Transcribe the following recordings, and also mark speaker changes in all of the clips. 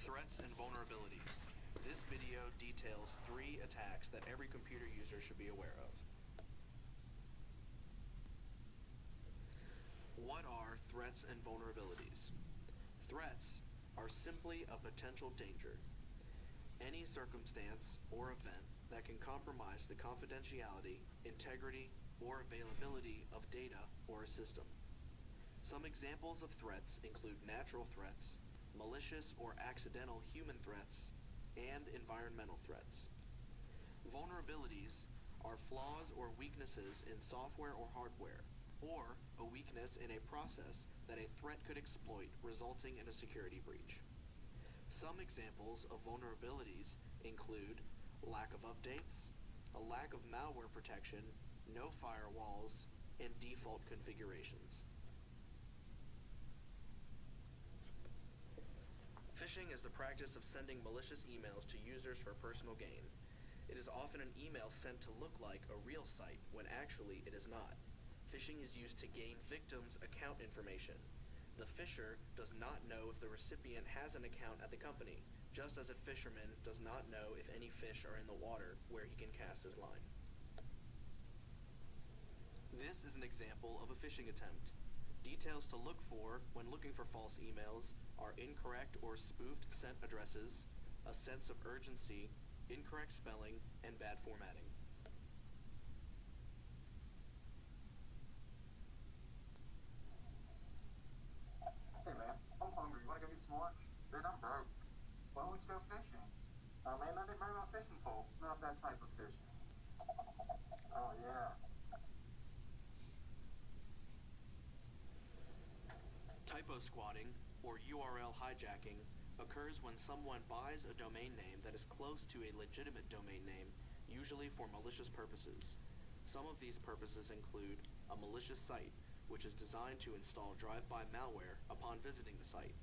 Speaker 1: Threats and vulnerabilities. This video details 3 attacks that every computer user should be aware of. What are threats and vulnerabilities? Threats are simply a potential danger. Any circumstance or event that can compromise the confidentiality, integrity, or availability of data or a system. Some examples of threats include natural threats, malicious or accidental human threats, and environmental threats. Vulnerabilities are flaws or weaknesses in software or hardware, or a weakness in a process that a threat could exploit, resulting in a security breach. Some examples of vulnerabilities include lack of updates, a lack of malware protection, no firewalls, and default configurations. Phishing is the practice of sending malicious emails to users for personal gain. It is often an email sent to look like a real site when actually it is not. Phishing is used to gain victims' account information. The phisher does not know if the recipient has an account at the company, just as a fisherman does not know if any fish are in the water where he can cast his line. This is an example of a phishing attempt. Details to look for when looking for false emails are incorrect or spoofed sent addresses, a sense of urgency, incorrect spelling, and bad formatting.
Speaker 2: Hey man, I'm hungry. You wanna give me some lunch? Dude, I'm broke. Why don't we just go fishing? Oh man, I didn't bring my fishing pole. Not that type of fishing. Oh yeah.
Speaker 1: Typo squatting, or URL hijacking, occurs when someone buys a domain name that is close to a legitimate domain name, usually for malicious purposes. Some of these purposes include a malicious site, which is designed to install drive-by malware upon visiting the site;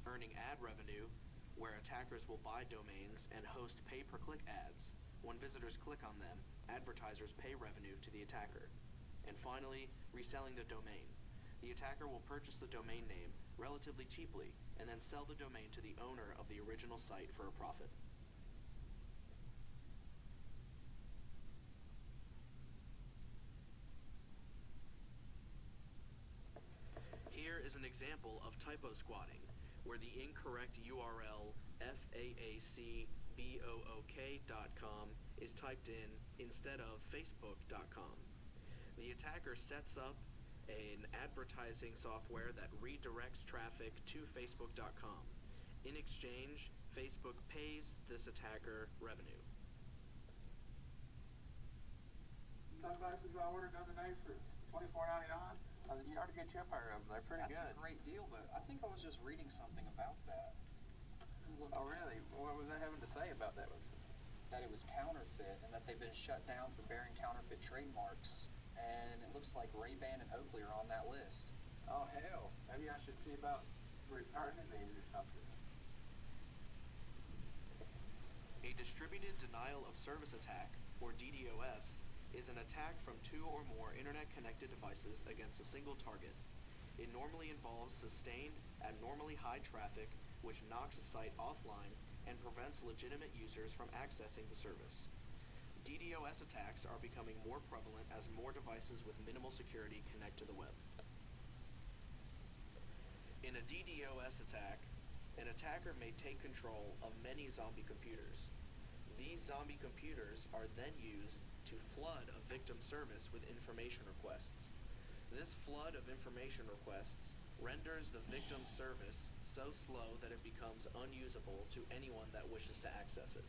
Speaker 1: earning ad revenue, where attackers will buy domains and host pay-per-click ads. When visitors click on them, advertisers pay revenue to the attacker; and finally, reselling the domain. The attacker will purchase the domain name relatively cheaply and then sell the domain to the owner of the original site for a profit. Here is an example of typo squatting, where the incorrect URL facbook.com is typed in instead of facebook.com. The attacker sets up an advertising software that redirects traffic to facebook.com. In exchange, Facebook pays this attacker revenue.
Speaker 2: Sunglasses I ordered the other day for $24.99. You ought to get you a pair of them. They're pretty good.
Speaker 3: That's a great deal, but I think I was just reading something about that.
Speaker 2: Oh really? What was they having to say about that one?
Speaker 3: That it was counterfeit and that they've been shut down for bearing counterfeit trademarks. And it looks like Ray-Ban and Oakley are on that list.
Speaker 2: Oh hell, maybe I should see about returning these or something.
Speaker 1: A distributed denial of service attack, or DDoS, is an attack from 2 or more internet-connected devices against a single target. It normally involves sustained, abnormally high traffic, which knocks a site offline and prevents legitimate users from accessing the service. DDoS attacks are becoming more prevalent as more devices with minimal security connect to the web. In a DDoS attack, an attacker may take control of many zombie computers. These zombie computers are then used to flood a victim service with information requests. This flood of information requests renders the victim's service so slow that it becomes unusable to anyone that wishes to access it.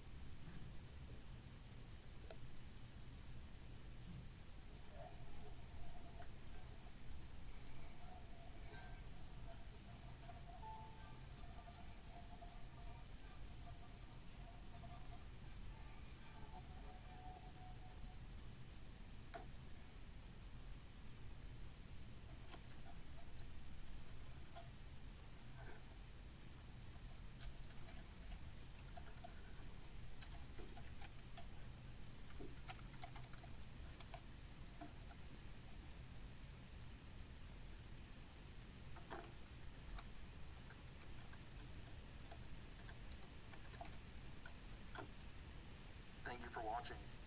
Speaker 2: watching.